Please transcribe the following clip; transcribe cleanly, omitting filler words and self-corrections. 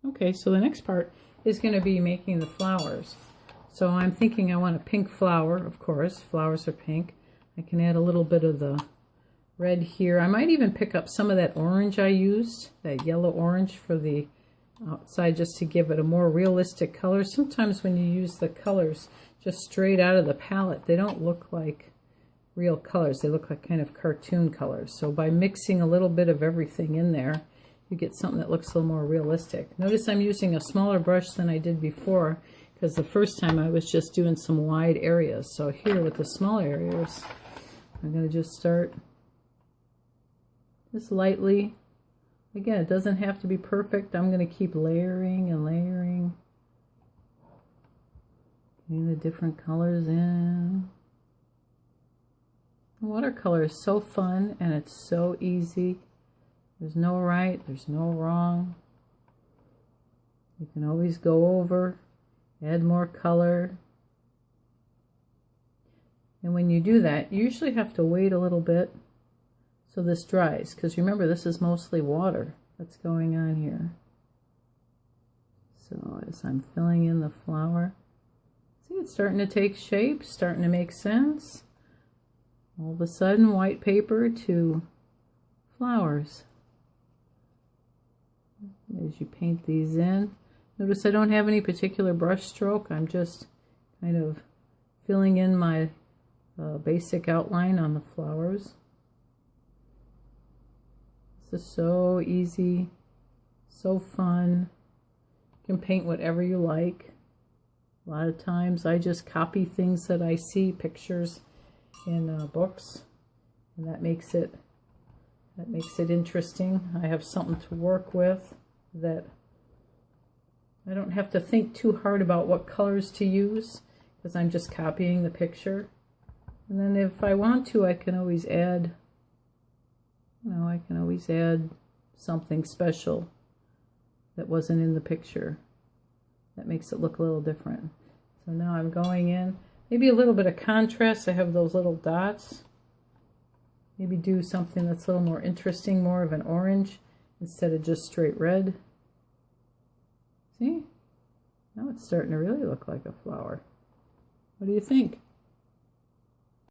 Okay, so the next part is going to be making the flowers. So I'm thinking I want a pink flower, of course. Flowers are pink. I can add a little bit of the red here. I might even pick up some of that orange I used, that yellow orange for the outside, just to give it a more realistic color. Sometimes when you use the colors just straight out of the palette, they don't look like real colors. They look like kind of cartoon colors. So by mixing a little bit of everything in there, you get something that looks a little more realistic. Notice I'm using a smaller brush than I did before, because the first time I was just doing some wide areas. So here with the smaller areas, I'm going to just start just lightly. Again, it doesn't have to be perfect. I'm going to keep layering and layering. Getting the different colors in. Watercolor is so fun and it's so easy. There's no right, there's no wrong. You can always go over, add more color. And when you do that, you usually have to wait a little bit so this dries, because remember, this is mostly water that's going on here. So as I'm filling in the flower, see, it's starting to take shape, starting to make sense. All of a sudden, white paper to flowers. As you paint these in, notice I don't have any particular brush stroke. I'm just kind of filling in my basic outline on the flowers. This is so easy, so fun. You can paint whatever you like. A lot of times I just copy things that I see, pictures in books, and that makes it interesting. I have something to work with, that I don't have to think too hard about what colors to use, because I'm just copying the picture. And then if I want to, I can always add, I can always add something special that wasn't in the picture. That makes it look a little different. So now I'm going in, maybe a little bit of contrast. I have those little dots. Maybe do something that's a little more interesting, more of an orange instead of just straight red. See? Now it's starting to really look like a flower. What do you think?